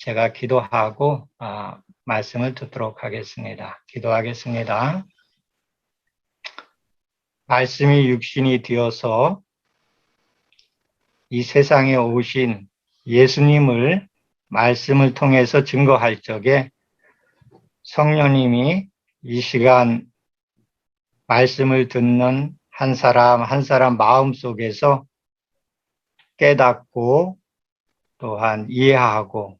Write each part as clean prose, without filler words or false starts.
제가 기도하고 말씀을 듣도록 하겠습니다. 기도하겠습니다. 말씀이 육신이 되어서 이 세상에 오신 예수님을 말씀을 통해서 증거할 적에 성령님이 이 시간 말씀을 듣는 한 사람 한 사람 마음속에서 깨닫고 또한 이해하고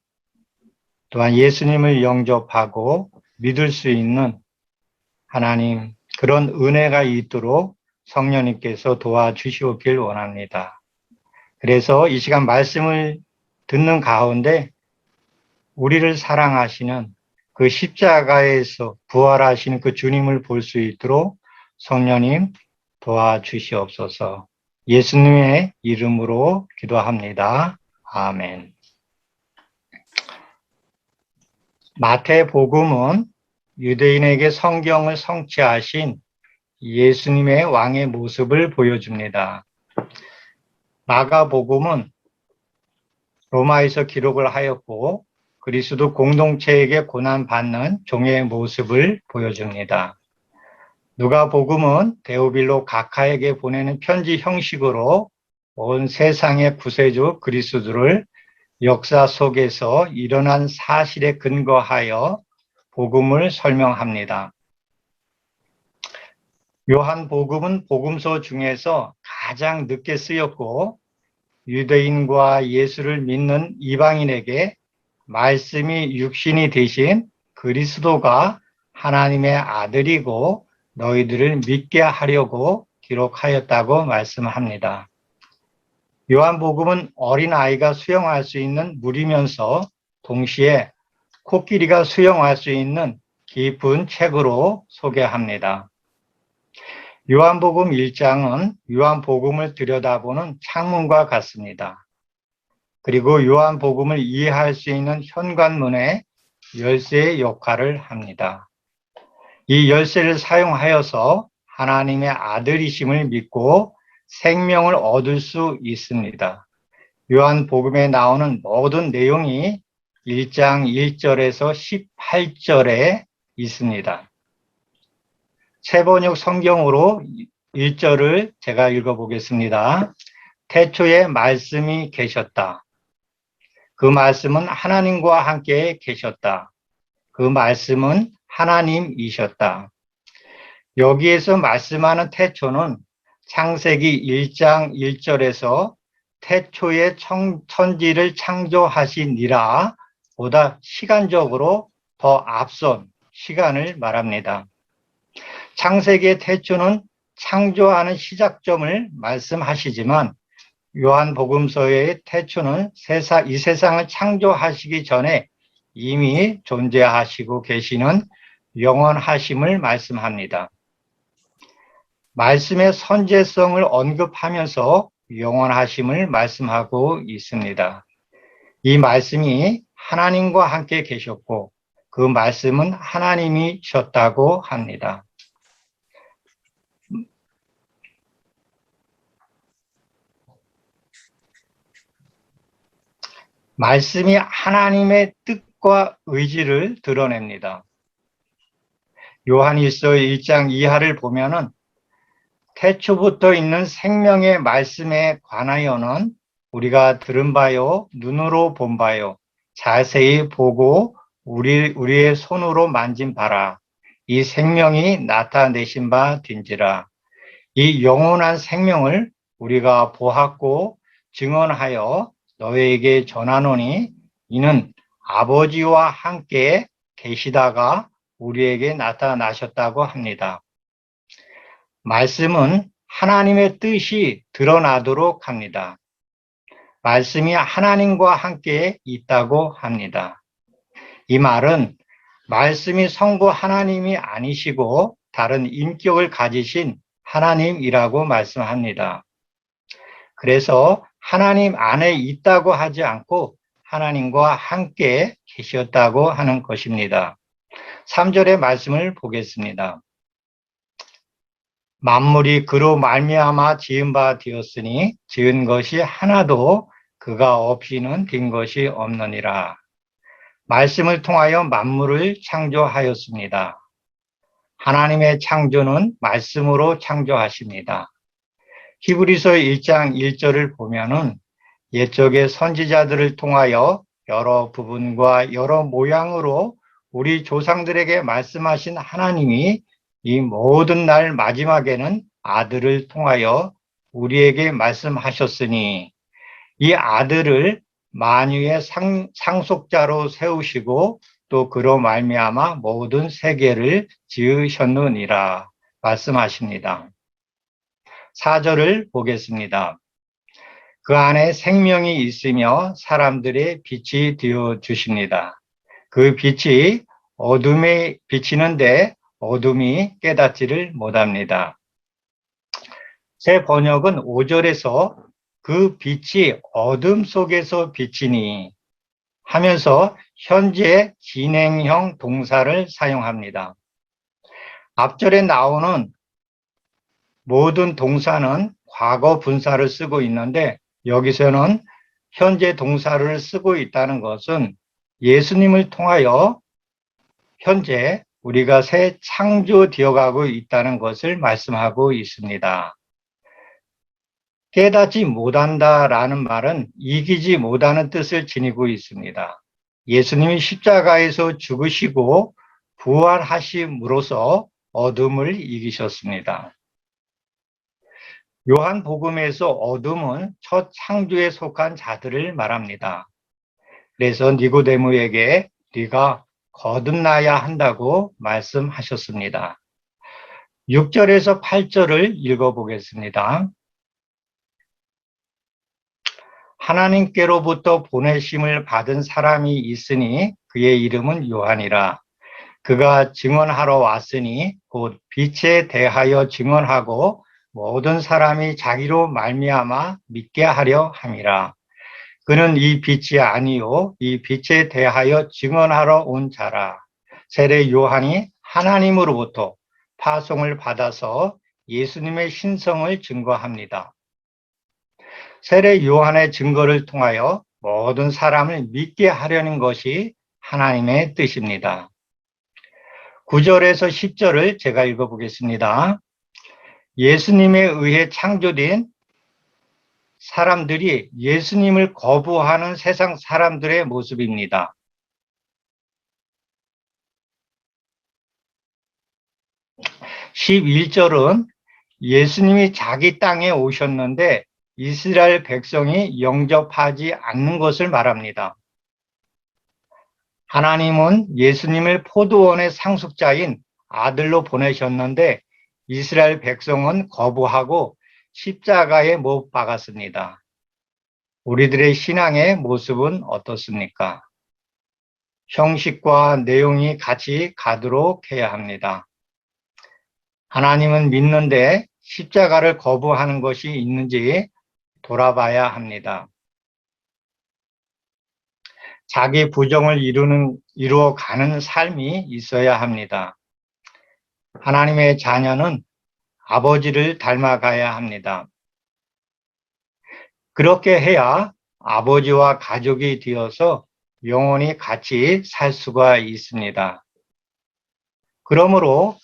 또한 예수님을 영접하고 믿을 수 있는 하나님 그런 은혜가 있도록 성령님께서 도와주시길 원합니다. 그래서 이 시간 말씀을 듣는 가운데 우리를 사랑하시는 그 십자가에서 부활하시는 그 주님을 볼 수 있도록 성령님 도와주시옵소서. 예수님의 이름으로 기도합니다. 아멘. 마태복음은 유대인에게 성경을 성취하신 예수님의 왕의 모습을 보여줍니다. 마가복음은 로마에서 기록을 하였고 그리스도 공동체에게 고난받는 종의 모습을 보여줍니다. 누가복음은 데오빌로 각하에게 보내는 편지 형식으로 온 세상의 구세주 그리스도를 역사 속에서 일어난 사실에 근거하여 복음을 설명합니다. 요한복음은 복음서 중에서 가장 늦게 쓰였고 유대인과 예수를 믿는 이방인에게 말씀이 육신이 되신 그리스도가 하나님의 아들이고 너희들을 믿게 하려고 기록하였다고 말씀합니다. 요한복음은 어린아이가 수용할 수 있는 물이면서 동시에 코끼리가 수용할 수 있는 깊은 책으로 소개합니다. 요한복음 1장은 요한복음을 들여다보는 창문과 같습니다. 그리고 요한복음을 이해할 수 있는 현관문의 열쇠의 역할을 합니다. 이 열쇠를 사용하여서 하나님의 아들이심을 믿고 생명을 얻을 수 있습니다. 요한복음에 나오는 모든 내용이 1장 1절에서 18절에 있습니다. 세번역 성경으로 1절을 제가 읽어보겠습니다. 태초에 말씀이 계셨다. 그 말씀은 하나님과 함께 계셨다. 그 말씀은 하나님이셨다. 여기에서 말씀하는 태초는 창세기 1장 1절에서 태초에 천지를 창조하시니라 보다 시간적으로 더 앞선 시간을 말합니다. 창세기의 태초는 창조하는 시작점을 말씀하시지만 요한복음서의 태초는 이 세상을 창조하시기 전에 이미 존재하시고 계시는 영원하심을 말씀합니다. 말씀의 선재성을 언급하면서 영원하심을 말씀하고 있습니다. 이 말씀이 하나님과 함께 계셨고 그 말씀은 하나님이셨다고 합니다. 말씀이 하나님의 뜻과 의지를 드러냅니다. 요한일서 1장 2하를 보면은 태초부터 있는 생명의 말씀에 관하여는 우리가 들은 바요, 눈으로 본 바요, 자세히 보고 우리의 손으로 만진 바라. 이 생명이 나타내신 바 된지라. 이 영원한 생명을 우리가 보았고 증언하여 너희에게 전하노니 이는 아버지와 함께 계시다가 우리에게 나타나셨다고 합니다. 말씀은 하나님의 뜻이 드러나도록 합니다. 말씀이 하나님과 함께 있다고 합니다. 이 말은 말씀이 성부 하나님이 아니시고 다른 인격을 가지신 하나님이라고 말씀합니다. 그래서 하나님 안에 있다고 하지 않고 하나님과 함께 계셨다고 하는 것입니다. 3절의 말씀을 보겠습니다. 만물이 그로 말미암아 지은 바 되었으니 지은 것이 하나도 그가 없이는 된 것이 없느니라. 말씀을 통하여 만물을 창조하였습니다. 하나님의 창조는 말씀으로 창조하십니다. 히브리서 1장 1절을 보면은 옛적의 선지자들을 통하여 여러 부분과 여러 모양으로 우리 조상들에게 말씀하신 하나님이 이 모든 날 마지막에는 아들을 통하여 우리에게 말씀하셨으니 이 아들을 만유의 상속자로 세우시고 또 그로 말미암아 모든 세계를 지으셨느니라 말씀하십니다. 4절을 보겠습니다. 그 안에 생명이 있으며 사람들의 빛이 되어 주십니다. 그 빛이 어둠에 비치는데 어둠이 깨닫지를 못합니다. 새 번역은 5절에서 그 빛이 어둠 속에서 비치니 하면서 현재 진행형 동사를 사용합니다. 앞절에 나오는 모든 동사는 과거 분사를 쓰고 있는데 여기서는 현재 동사를 쓰고 있다는 것은 예수님을 통하여 현재 우리가 새 창조되어 가고 있다는 것을 말씀하고 있습니다. 깨닫지 못한다라는 말은 이기지 못하는 뜻을 지니고 있습니다. 예수님이 십자가에서 죽으시고 부활하심으로써 어둠을 이기셨습니다. 요한복음에서 어둠은 첫 창조에 속한 자들을 말합니다. 그래서 니고데모에게 네가 거듭나야 한다고 말씀하셨습니다. 6절에서 8절을 읽어보겠습니다. 하나님께로부터 보내심을 받은 사람이 있으니 그의 이름은 요한이라. 그가 증언하러 왔으니 곧 빛에 대하여 증언하고 모든 사람이 자기로 말미암아 믿게 하려 함이라. 그는 이 빛이 아니요 이 빛에 대하여 증언하러 온 자라. 세례 요한이 하나님으로부터 파송을 받아서 예수님의 신성을 증거합니다. 세례 요한의 증거를 통하여 모든 사람을 믿게 하려는 것이 하나님의 뜻입니다. 9절에서 10절을 제가 읽어보겠습니다. 예수님에 의해 창조된 사람들이 예수님을 거부하는 세상 사람들의 모습입니다. 11절은 예수님이 자기 땅에 오셨는데 이스라엘 백성이 영접하지 않는 것을 말합니다. 하나님은 예수님을 포도원의 상속자인 아들로 보내셨는데 이스라엘 백성은 거부하고 십자가에 못 박았습니다. 우리들의 신앙의 모습은 어떻습니까? 형식과 내용이 같이 가도록 해야 합니다. 하나님은 믿는데 십자가를 거부하는 것이 있는지 돌아봐야 합니다. 자기 부정을 이루어가는 삶이 있어야 합니다. 하나님의 자녀는 아버지를 닮아가야 합니다. 그렇게 해야 아버지와 가족이 되어서 영원히 같이 살 수가 있습니다. 그러므로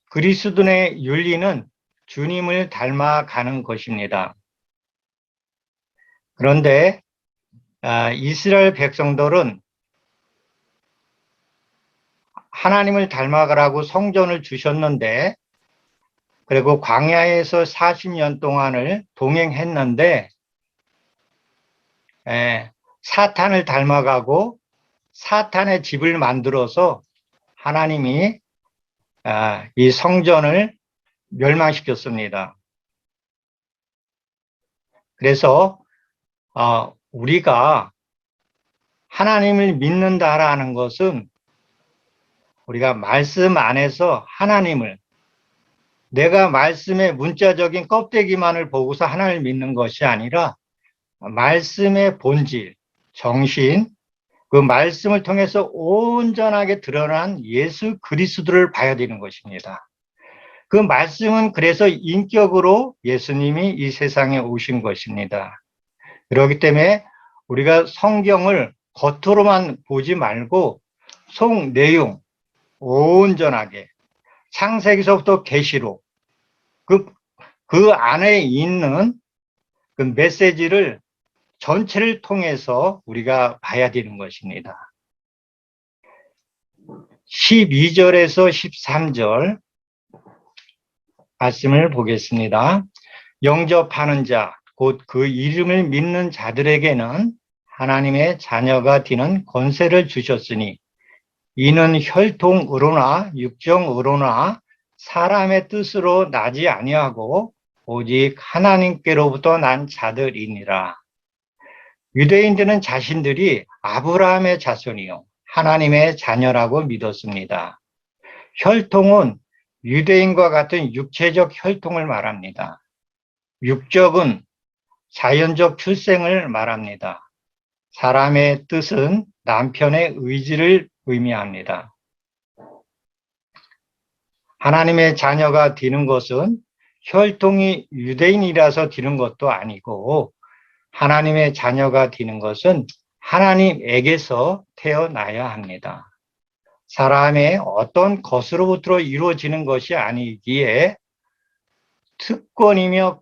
그리스도인의 윤리는 주님을 닮아가는 것입니다. 그런데 이스라엘 백성들은 하나님을 닮아가라고 성전을 주셨는데 그리고 광야에서 40년 동안을 동행했는데 사탄을 닮아가고 사탄의 집을 만들어서 하나님이 이 성전을 멸망시켰습니다. 그래서 우리가 하나님을 믿는다라는 것은 우리가 말씀 안에서 하나님을 내가 말씀의 문자적인 껍데기만을 보고서 하나님을 믿는 것이 아니라 말씀의 본질, 정신, 그 말씀을 통해서 온전하게 드러난 예수 그리스도를 봐야 되는 것입니다. 그 말씀은 그래서 인격으로 예수님이 이 세상에 오신 것입니다. 그렇기 때문에 우리가 성경을 겉으로만 보지 말고 속 내용 온전하게 창세기서부터 계시록 그 안에 있는 그 메시지를 전체를 통해서 우리가 봐야 되는 것입니다. 12절에서 13절 말씀을 보겠습니다. 영접하는 자, 곧 그 이름을 믿는 자들에게는 하나님의 자녀가 되는 권세를 주셨으니 이는 혈통으로나 육정으로나 사람의 뜻으로 나지 아니하고 오직 하나님께로부터 난 자들이니라. 유대인들은 자신들이 아브라함의 자손이요 하나님의 자녀라고 믿었습니다. 혈통은 유대인과 같은 육체적 혈통을 말합니다. 육적은 자연적 출생을 말합니다. 사람의 뜻은 남편의 의지를 의미합니다. 하나님의 자녀가 되는 것은 혈통이 유대인이라서 되는 것도 아니고 하나님의 자녀가 되는 것은 하나님에게서 태어나야 합니다. 사람의 어떤 것으로부터 이루어지는 것이 아니기에 특권이며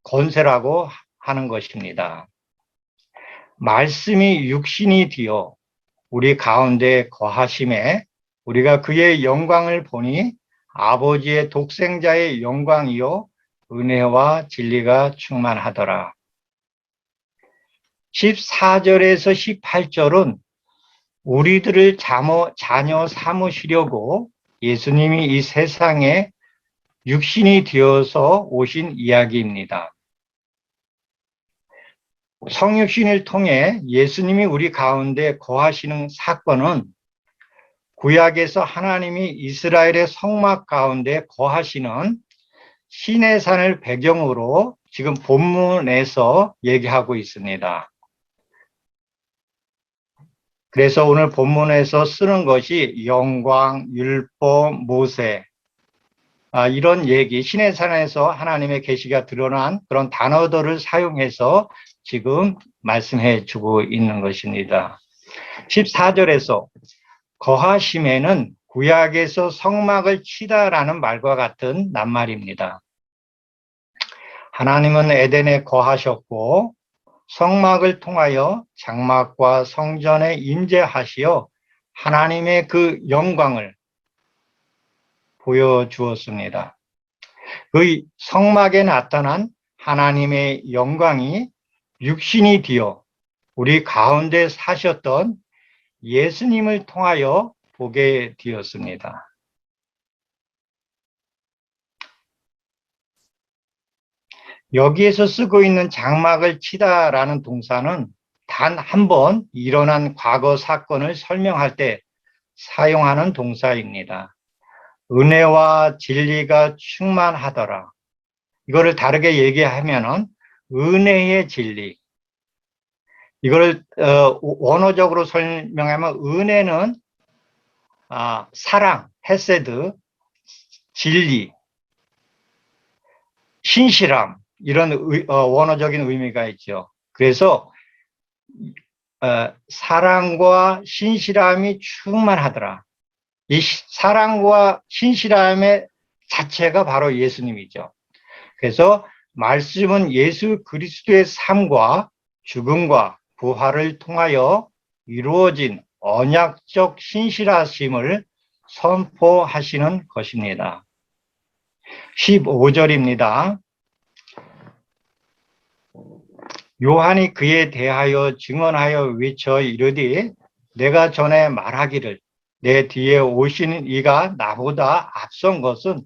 권세라고 하는 것입니다. 말씀이 육신이 되어 우리 가운데 거하심에 우리가 그의 영광을 보니 아버지의 독생자의 영광이요 은혜와 진리가 충만하더라. 14절에서 18절은 우리들을 자녀 삼으시려고 예수님이 이 세상에 육신이 되어서 오신 이야기입니다. 성육신을 통해 예수님이 우리 가운데 거하시는 사건은 구약에서 하나님이 이스라엘의 성막 가운데 거하시는 시내산을 배경으로 지금 본문에서 얘기하고 있습니다. 그래서 오늘 본문에서 쓰는 것이 영광, 율법, 모세 이런 얘기, 시내산에서 하나님의 계시가 드러난 그런 단어들을 사용해서 지금 말씀해 주고 있는 것입니다. 14절에서 거하심에는 구약에서 성막을 치다라는 말과 같은 낱말입니다. 하나님은 에덴에 거하셨고 성막을 통하여 장막과 성전에 임재하시어 하나님의 그 영광을 보여주었습니다. 그 성막에 나타난 하나님의 영광이 육신이 되어 우리 가운데 사셨던 예수님을 통하여 보게 되었습니다. 여기에서 쓰고 있는 장막을 치다라는 동사는 단 한 번 일어난 과거 사건을 설명할 때 사용하는 동사입니다. 은혜와 진리가 충만하더라. 이거를 다르게 얘기하면은 은혜의 진리. 이거를 원어적으로 설명하면 은혜는 사랑, 헤세드, 진리, 신실함 이런 원어적인 의미가 있죠. 그래서 사랑과 신실함이 충만하더라. 이 사랑과 신실함의 자체가 바로 예수님이죠. 그래서 말씀은 예수 그리스도의 삶과 죽음과 부활을 통하여 이루어진 언약적 신실하심을 선포하시는 것입니다. 15절입니다. 요한이 그에 대하여 증언하여 외쳐 이르되 내가 전에 말하기를 내 뒤에 오시는 이가 나보다 앞선 것은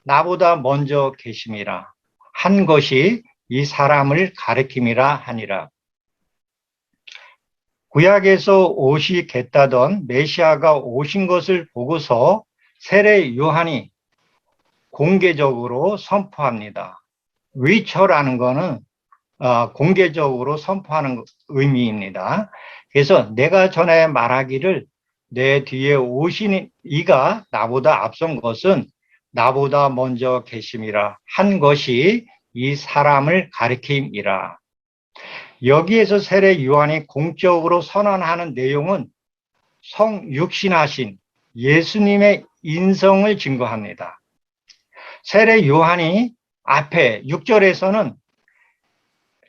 나보다 먼저 계심이라 한 것이 이 사람을 가리킴이라 하니라. 구약에서 오시겠다던 메시아가 오신 것을 보고서 세례 요한이 공개적으로 선포합니다. 위처라는 것은 공개적으로 선포하는 의미입니다. 그래서 내가 전에 말하기를 내 뒤에 오신 이가 나보다 앞선 것은 나보다 먼저 계심이라 한 것이 이 사람을 가리킴이라. 여기에서 세례 요한이 공적으로 선언하는 내용은 성육신하신 예수님의 인성을 증거합니다. 세례 요한이 앞에 6절에서는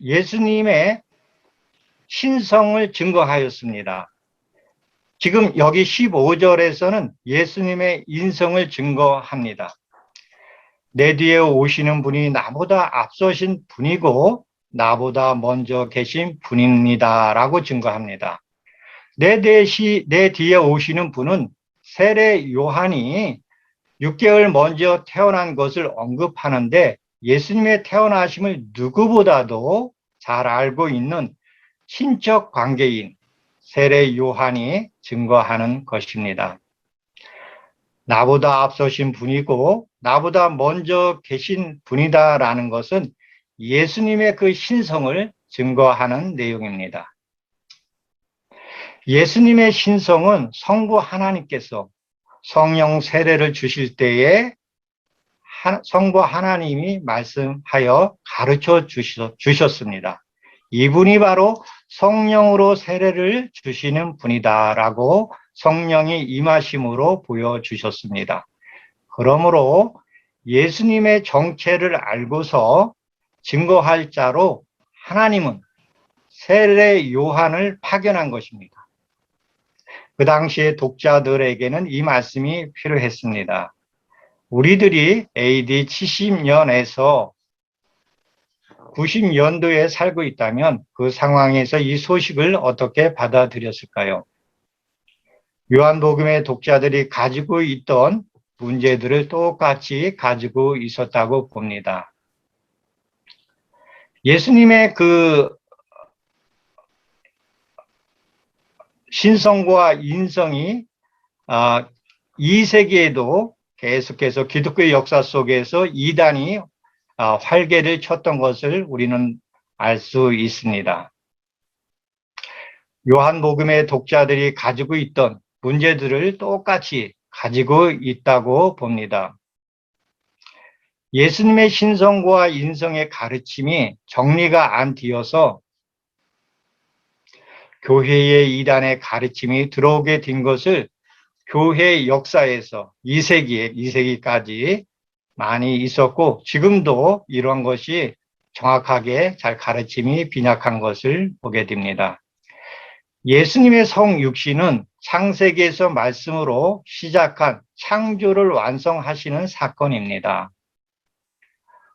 예수님의 신성을 증거하였습니다. 지금 여기 15절에서는 예수님의 인성을 증거합니다. 내 뒤에 오시는 분이 나보다 앞서신 분이고 나보다 먼저 계신 분입니다. 라고 증거합니다. 내 뒤에 오시는 분은 세례 요한이 6개월 먼저 태어난 것을 언급하는데 예수님의 태어나심을 누구보다도 잘 알고 있는 친척 관계인 세례 요한이 증거하는 것입니다. 나보다 앞서신 분이고 나보다 먼저 계신 분이다라는 것은 예수님의 그 신성을 증거하는 내용입니다. 예수님의 신성은 성부 하나님께서 성령 세례를 주실 때에 성부 하나님이 말씀하여 가르쳐 주셨습니다. 이분이 바로 성령으로 세례를 주시는 분이다라고 성령이 임하심으로 보여주셨습니다. 그러므로 예수님의 정체를 알고서 증거할 자로 하나님은 세례 요한을 파견한 것입니다. 그 당시에 독자들에게는 이 말씀이 필요했습니다. 우리들이 AD 70년에서 90년도에 살고 있다면 그 상황에서 이 소식을 어떻게 받아들였을까요? 요한복음의 독자들이 가지고 있던 문제들을 똑같이 가지고 있었다고 봅니다. 예수님의 그 신성과 인성이 2세기에도 계속해서 기독교의 역사 속에서 이단이 활개를 쳤던 것을 우리는 알 수 있습니다. 요한복음의 독자들이 가지고 있던 문제들을 똑같이 가지고 있다고 봅니다. 예수님의 신성과 인성의 가르침이 정리가 안 되어서 교회의 이단의 가르침이 들어오게 된 것을 교회 역사에서 2세기까지 많이 있었고 지금도 이런 것이 정확하게 잘 가르침이 빈약한 것을 보게 됩니다. 예수님의 성육신은 창세기에서 말씀으로 시작한 창조를 완성하시는 사건입니다.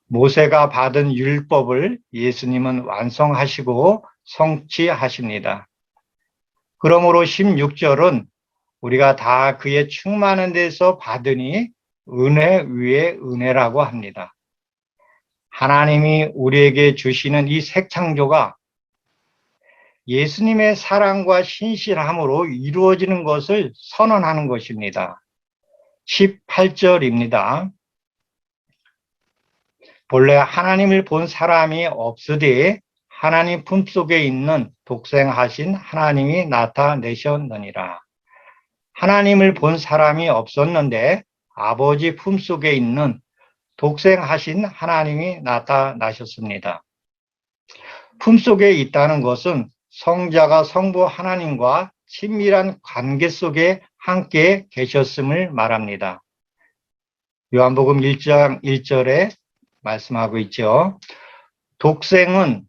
모세가 받은 율법을 예수님은 완성하시고 성취하십니다. 그러므로 16절은 우리가 다 그의 충만한 데서 받으니 은혜 위에 은혜라고 합니다. 하나님이 우리에게 주시는 이 새 창조가 예수님의 사랑과 신실함으로 이루어지는 것을 선언하는 것입니다. 18절입니다. 본래 하나님을 본 사람이 없으되 하나님 품속에 있는 독생하신 하나님이 나타내셨느니라. 하나님을 본 사람이 없었는데 아버지 품속에 있는 독생하신 하나님이 나타나셨습니다. 품속에 있다는 것은 성자가 성부 하나님과 친밀한 관계 속에 함께 계셨음을 말합니다. 요한복음 1장 1절에 말씀하고 있죠. 독생은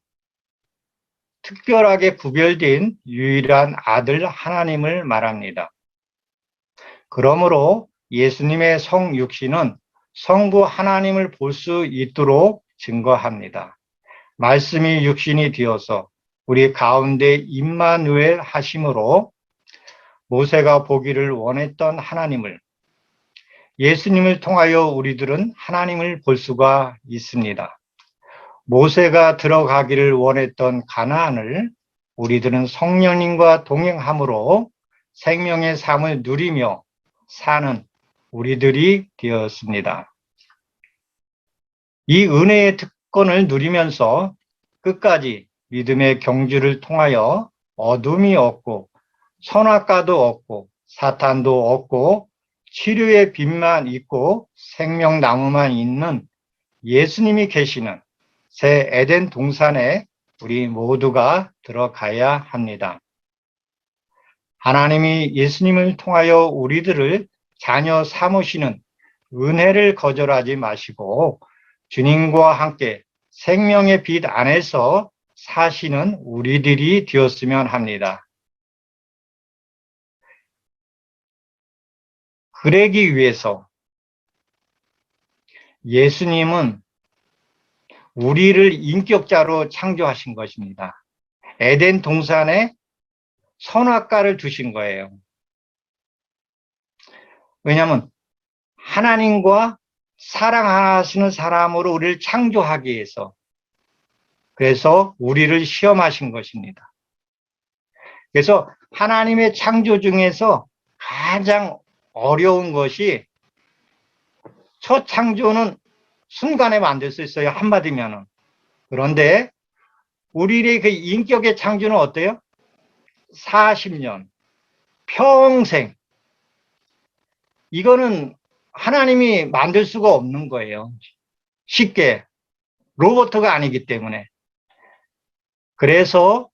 특별하게 구별된 유일한 아들 하나님을 말합니다. 그러므로 예수님의 성육신은 성부 하나님을 볼 수 있도록 증거합니다. 말씀이 육신이 되어서 우리 가운데 임마누엘 하심으로 모세가 보기를 원했던 하나님을 예수님을 통하여 우리들은 하나님을 볼 수가 있습니다. 모세가 들어가기를 원했던 가나안을 우리들은 성령님과 동행함으로 생명의 삶을 누리며 사는 우리들이 되었습니다. 이 은혜의 특권을 누리면서 끝까지 믿음의 경주를 통하여 어둠이 없고 선악과도 없고 사탄도 없고 치료의 빛만 있고 생명나무만 있는 예수님이 계시는 새 에덴 동산에 우리 모두가 들어가야 합니다. 하나님이 예수님을 통하여 우리들을 자녀 삼으시는 은혜를 거절하지 마시고 주님과 함께 생명의 빛 안에서 사시는 우리들이 되었으면 합니다. 그러기 위해서 예수님은 우리를 인격자로 창조하신 것입니다. 에덴 동산에 선악과를 주신 거예요. 왜냐하면 하나님과 사랑하시는 사람으로 우리를 창조하기 위해서, 그래서 우리를 시험하신 것입니다. 그래서 하나님의 창조 중에서 가장 어려운 것이, 첫 창조는 순간에 만들 수 있어요, 한마디면은. 그런데 우리의 그 인격의 창조는 어때요? 40년, 평생. 이거는 하나님이 만들 수가 없는 거예요. 쉽게. 로봇가 아니기 때문에. 그래서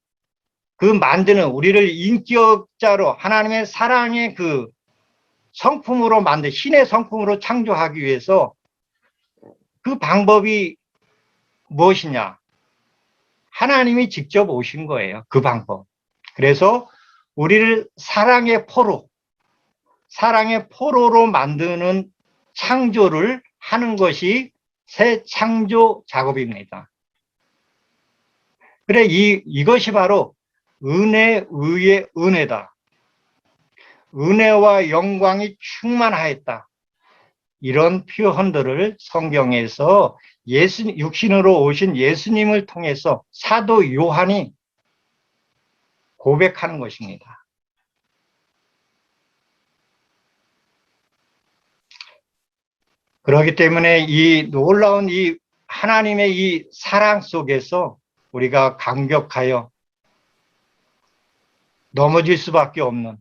그 만드는, 우리를 인격자로 하나님의 사랑의 그 성품으로 신의 성품으로 창조하기 위해서 그 방법이 무엇이냐? 하나님이 직접 오신 거예요. 그 방법. 그래서 우리를 사랑의 포로로 만드는 창조를 하는 것이 새 창조 작업입니다. 그래, 이것이 바로 은혜 위에 은혜다. 은혜와 영광이 충만하였다. 이런 표현들을 성경에서 육신으로 오신 예수님을 통해서 사도 요한이 고백하는 것입니다. 그렇기 때문에 이 놀라운 이 하나님의 이 사랑 속에서 우리가 감격하여 넘어질 수밖에 없는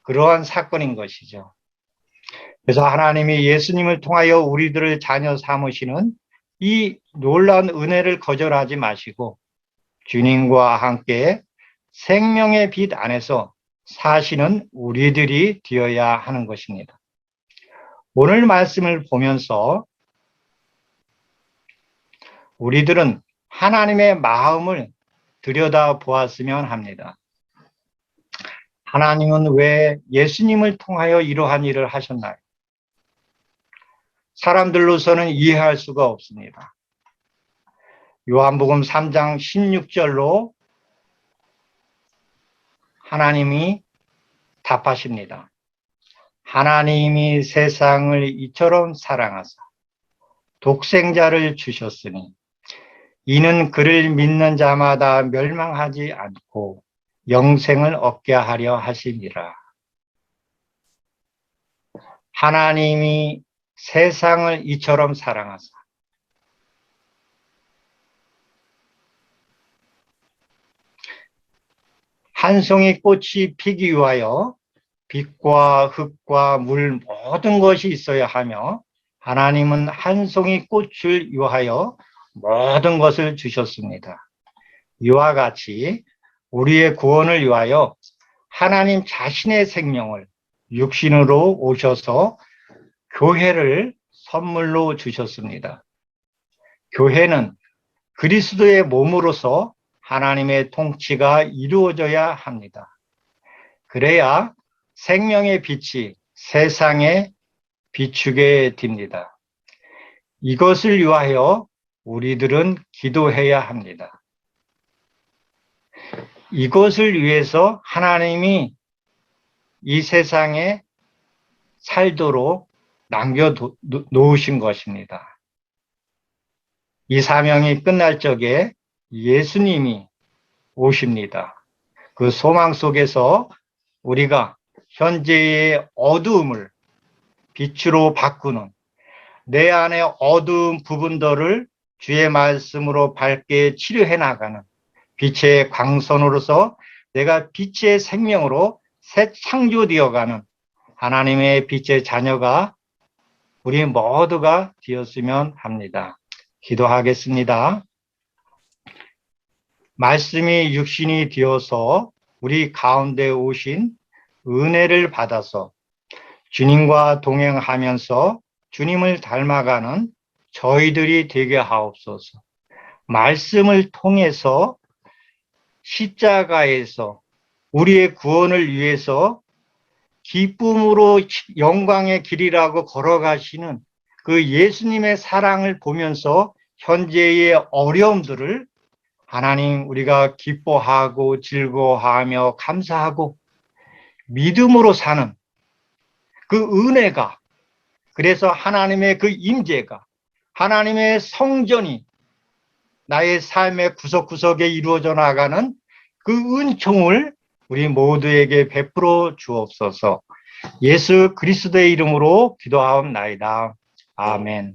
그러한 사건인 것이죠. 그래서 하나님이 예수님을 통하여 우리들을 자녀 삼으시는 이 놀라운 은혜를 거절하지 마시고 주님과 함께 생명의 빛 안에서 사시는 우리들이 되어야 하는 것입니다. 오늘 말씀을 보면서 우리들은 하나님의 마음을 들여다보았으면 합니다. 하나님은 왜 예수님을 통하여 이러한 일을 하셨나요? 사람들로서는 이해할 수가 없습니다. 요한복음 3장 16절로 하나님이 답하십니다. 하나님이 세상을 이처럼 사랑하사 독생자를 주셨으니 이는 그를 믿는 자마다 멸망하지 않고 영생을 얻게 하려 하심이라. 하나님이 세상을 이처럼 사랑하사 한 송이 꽃이 피기 위하여 빛과 흙과 물 모든 것이 있어야 하며 하나님은 한 송이 꽃을 위하여 모든 것을 주셨습니다. 이와 같이 우리의 구원을 위하여 하나님 자신의 생명을 육신으로 오셔서 교회를 선물로 주셨습니다. 교회는 그리스도의 몸으로서 하나님의 통치가 이루어져야 합니다. 그래야 생명의 빛이 세상에 비추게 됩니다. 이것을 위하여 우리들은 기도해야 합니다. 이것을 위해서 하나님이 이 세상에 살도록 남겨놓으신 것입니다. 이 사명이 끝날 적에 예수님이 오십니다. 그 소망 속에서 우리가 현재의 어두움을 빛으로 바꾸는, 내 안의 어두운 부분들을 주의 말씀으로 밝게 치료해 나가는 빛의 광선으로서 내가 빛의 생명으로 새 창조되어가는 하나님의 빛의 자녀가 우리 모두가 되었으면 합니다. 기도하겠습니다. 말씀이 육신이 되어서 우리 가운데 오신 은혜를 받아서 주님과 동행하면서 주님을 닮아가는 저희들이 되게 하옵소서. 말씀을 통해서 십자가에서 우리의 구원을 위해서 기쁨으로 영광의 길이라고 걸어가시는 그 예수님의 사랑을 보면서 현재의 어려움들을 하나님 우리가 기뻐하고 즐거워하며 감사하고 믿음으로 사는 그 은혜가, 그래서 하나님의 그 임재가, 하나님의 성전이 나의 삶의 구석구석에 이루어져 나가는 그 은총을 우리 모두에게 베풀어 주옵소서. 예수 그리스도의 이름으로 기도하옵나이다. 아멘.